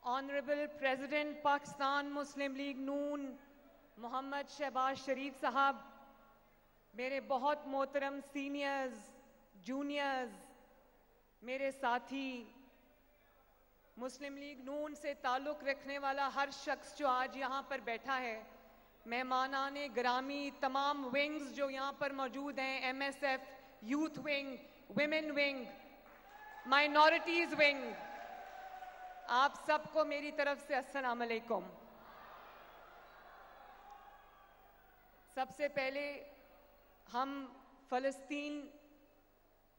Honorable President Pakistan Muslim League नून मोहम्मद शहबाज शरीफ साहब, मेरे बहुत मोहतरम सीनियर्स, जूनियर्स, मेरे साथी, मुस्लिम लीग नून से ताल्लुक़ रखने वाला हर शख्स जो आज यहाँ पर बैठा है, मेहमानाने ग्रामी, तमाम विंग्स जो यहाँ पर मौजूद हैं, MSF, youth wing, women wing, minorities wing, आप सबको मेरी तरफ से अस्सलाम अलैकुम। सबसे पहले हम फ़लस्तीन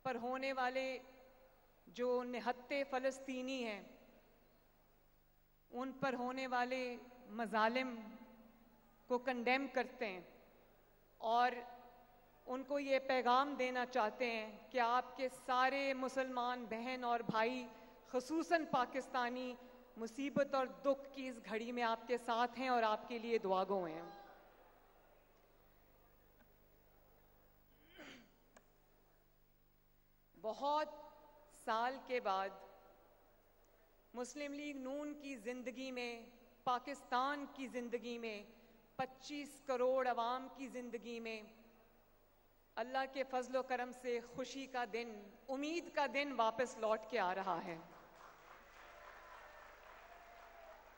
पर होने वाले जो निहत्ते फ़लस्तीनी हैं, उन पर होने वाले मज़ालिम को कंडेम करते हैं और उनको ये पैगाम देना चाहते हैं कि आपके सारे मुसलमान बहन और भाई, ख़ुसूसन पाकिस्तानी, मुसीबत और दुख की इस घड़ी में आपके साथ हैं और आपके लिए दुआगो हैं। बहुत साल के बाद मुस्लिम लीग नून की ज़िंदगी में, पाकिस्तान की ज़िंदगी में, 25 करोड़ अवाम की ज़िंदगी में अल्लाह के फजल व करम से खुशी का दिन, उम्मीद का दिन वापस लौट के आ रहा है।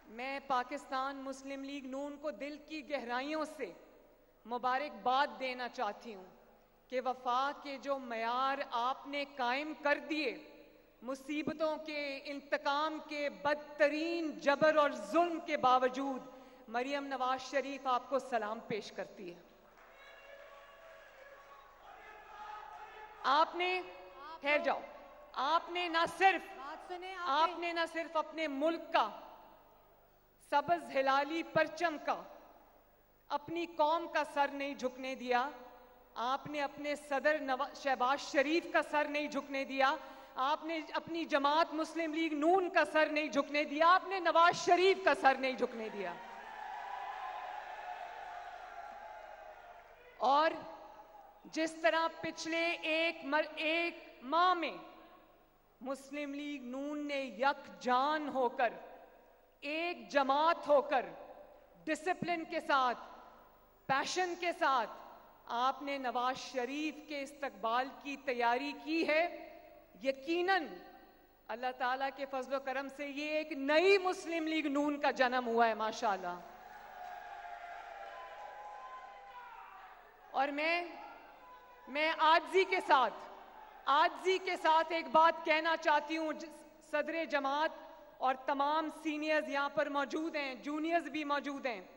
मैं पाकिस्तान मुस्लिम लीग नून को दिल की गहराइयों से मुबारकबाद देना चाहती हूँ कि वफा के जो मयार आपने कायम कर दिए, मुसीबतों के, इंतकाम के, बदतरीन जबर और जुल्म के बावजूद मरियम नवाज शरीफ आपको सलाम पेश करती है। आपने ठहर जाओ, आपने न सिर्फ अपने मुल्क का सबज हिलाली परचम का, अपनी कौम का सर नहीं झुकने दिया, आपने अपने सदर शहबाज शरीफ का सर नहीं झुकने दिया, आपने अपनी जमात मुस्लिम लीग नून का सर नहीं झुकने दिया, आपने नवाज शरीफ का सर नहीं झुकने दिया। और जिस तरह पिछले एक माह में मुस्लिम लीग नून ने यकजान होकर, एक जमात होकर, डिसिप्लिन के साथ, पैशन के साथ आपने नवाज शरीफ के इस्तकबाल की तैयारी की है, यकीनन अल्लाह ताला के फजल करम से ये एक नई मुस्लिम लीग नून का जन्म हुआ है, माशाल्लाह। और मैं आजिज़ी के साथ एक बात कहना चाहती हूँ। सदर जमात और तमाम सीनियर्स यहाँ पर मौजूद हैं, जूनियर्स भी मौजूद हैं।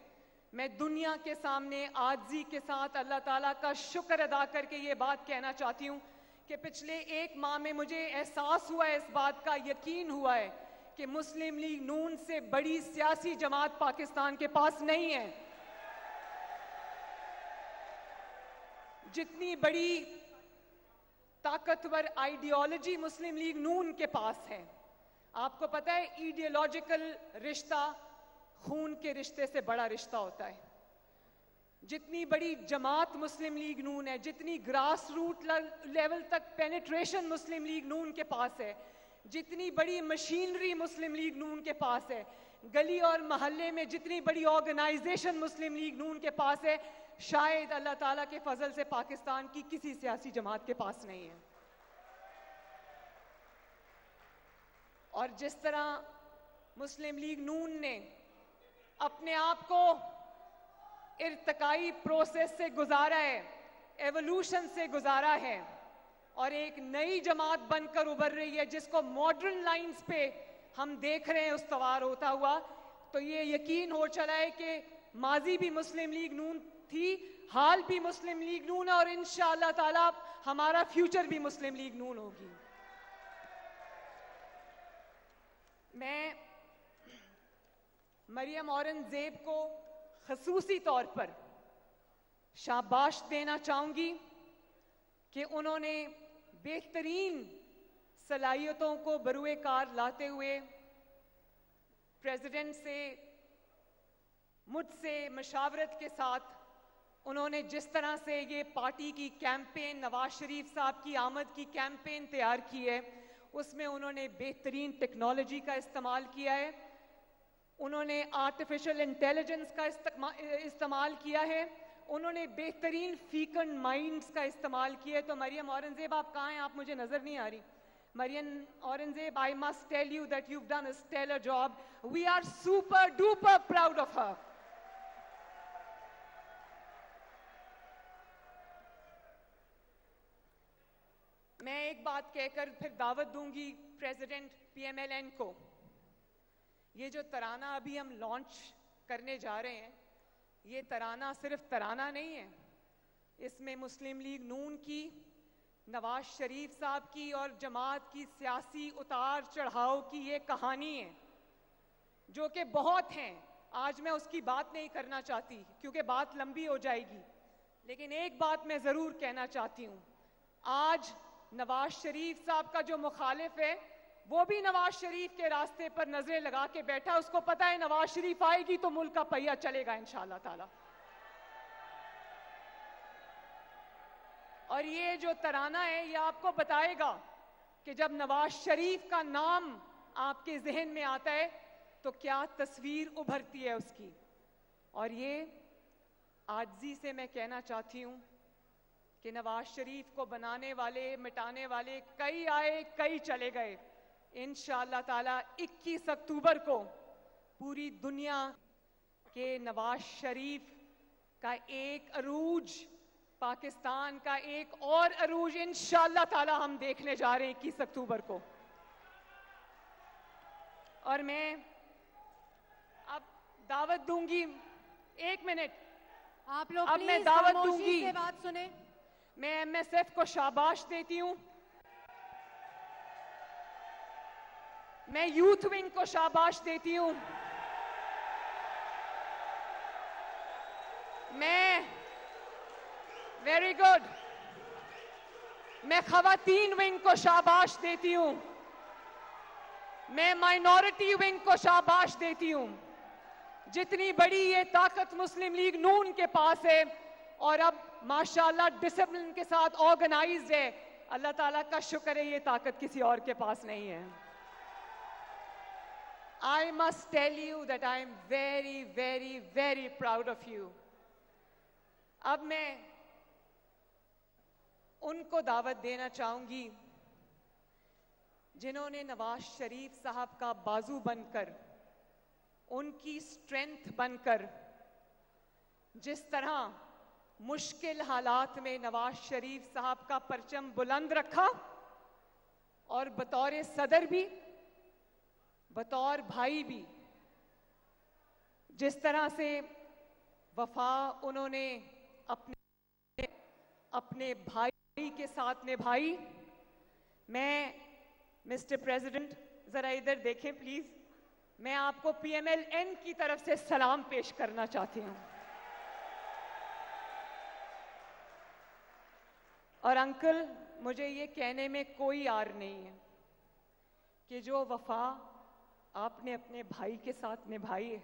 मैं दुनिया के सामने आजिज़ी के साथ अल्लाह ताला का शुक्र अदा करके ये बात कहना चाहती हूँ कि पिछले एक माह में मुझे एहसास हुआ है, इस बात का यकीन हुआ है कि मुस्लिम लीग नून से बड़ी सियासी जमात पाकिस्तान के पास नहीं है। जितनी बड़ी ताकतवर आइडियोलॉजी मुस्लिम लीग नून के पास है, आपको पता है आइडियोलॉजिकल रिश्ता खून के रिश्ते से बड़ा रिश्ता होता है। जितनी बड़ी जमात मुस्लिम लीग नून है, जितनी ग्रास रूट लेवल तक पेनिट्रेशन मुस्लिम लीग नून के पास है, जितनी बड़ी मशीनरी मुस्लिम लीग नून के पास है, गली और मोहल्ले में जितनी बड़ी ऑर्गेनाइजेशन मुस्लिम लीग नून के पास है, शायद अल्लाह ताला के फजल से पाकिस्तान की किसी सियासी जमात के पास नहीं है। और जिस तरह मुस्लिम लीग नून ने अपने आप को इर्तकाई प्रोसेस से गुजारा है, एवोल्यूशन से गुजारा है और एक नई जमात बनकर उभर रही है, जिसको मॉडर्न लाइंस पे हम देख रहे हैं उस्तवार होता हुआ, तो ये यकीन हो चला है कि माजी भी मुस्लिम लीग नून थी, हाल भी मुस्लिम लीग नून है और इंशाअल्लाह ताला हमारा फ्यूचर भी मुस्लिम लीग नून होगी। मैं मरियम औरंगजेब को खसूसी तौर पर शाबाश देना चाहूँगी कि उन्होंने बेहतरीन सलाहियतों को बरूए कार लाते हुए प्रेसिडेंट से, मुझसे मशावरत के साथ उन्होंने जिस तरह से ये पार्टी की कैंपेन, नवाज शरीफ साहब की आमद की कैंपेन तैयार की है, उसमें उन्होंने बेहतरीन टेक्नोलॉजी का इस्तेमाल किया है। उन्होंने आर्टिफिशियल इंटेलिजेंस का इस्तेमाल किया है, उन्होंने बेहतरीन फीकन माइंड्स का इस्तेमाल किया है। तो मरियम औरंगजेब आप कहाँ हैं? आप मुझे नजर नहीं आ रही। Maryam Aurangzeb, I must tell you that you've done a stellar job. We are super duper proud of her. मैं एक बात कहकर फिर दावत दूंगी प्रेसिडेंट PMLN को। ये जो तराना अभी हम लॉन्च करने जा रहे हैं, ये तराना सिर्फ तराना नहीं है, इसमें मुस्लिम लीग नून की, नवाज शरीफ साहब की और जमात की सियासी उतार चढ़ाव की ये कहानी है, जो कि बहुत हैं। आज मैं उसकी बात नहीं करना चाहती क्योंकि बात लंबी हो जाएगी, लेकिन एक बात मैं जरूर कहना चाहती हूँ। आज नवाज शरीफ साहब का जो मुखालिफ है, वो भी नवाज शरीफ के रास्ते पर नजरें लगा के बैठा। उसको पता है नवाज शरीफ आएगी तो मुल्क का पहिया चलेगा इंशाअल्लाह ताला। और ये जो तराना है, ये आपको बताएगा कि जब नवाज शरीफ का नाम आपके जहन में आता है तो क्या तस्वीर उभरती है उसकी। और ये आजिज़ी से मैं कहना चाहती हूँ कि नवाज शरीफ को बनाने वाले, मिटाने वाले कई आए, कई चले गए। इंशाअल्लाह ताला 21 अक्टूबर को पूरी दुनिया के नवाज शरीफ का एक अरूज, पाकिस्तान का एक और अरूज इंशाअल्लाह ताला हम देखने जा रहे हैं 21 अक्टूबर को। और मैं अब दावत दूंगी, 1 मिनट आप लोग अब मैं प्लीज दावत खामोशी दूंगी। से बात सुने। मैं MSF को शाबाश देती हूं, मैं यूथ विंग को शाबाश देती हूं, मैं वेरी गुड, मैं खवातीन विंग को शाबाश देती हूं, मैं माइनॉरिटी विंग को शाबाश देती हूं। जितनी बड़ी ये ताकत मुस्लिम लीग नून के पास है और अब माशाल्लाह डिसिप्लिन के साथ ऑर्गेनाइज्ड है, अल्लाह ताला का शुक्र है ये ताकत किसी और के पास नहीं है। I must tell you that I am very, very, very proud of you. अब मैं उनको दावत देना चाहूंगी जिन्होंने नवाज शरीफ साहब का बाजू बनकर, उनकी स्ट्रेंथ बनकर, जिस तरह मुश्किल हालात में नवाज शरीफ साहब का परचम बुलंद रखा और बतौर सदर भी, बतौर भाई भी, जिस तरह से वफा उन्होंने अपने भाई के साथ निभाई। मैं मिस्टर प्रेसिडेंट जरा इधर देखें प्लीज, मैं आपको PMLN की तरफ से सलाम पेश करना चाहती हूं। और अंकल, मुझे ये कहने में कोई आर नहीं है कि जो वफा आपने अपने भाई के साथ निभाई है,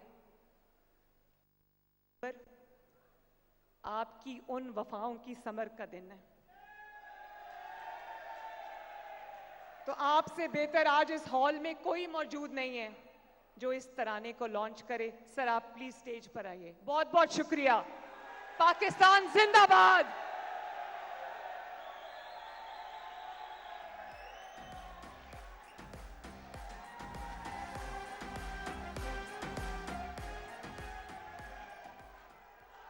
पर आपकी उन वफाओं की समर का दिन है। तो आपसे बेहतर आज इस हॉल में कोई मौजूद नहीं है जो इस तराने को लॉन्च करे। सर आप प्लीज स्टेज पर आइए। बहुत बहुत शुक्रिया। पाकिस्तान जिंदाबाद।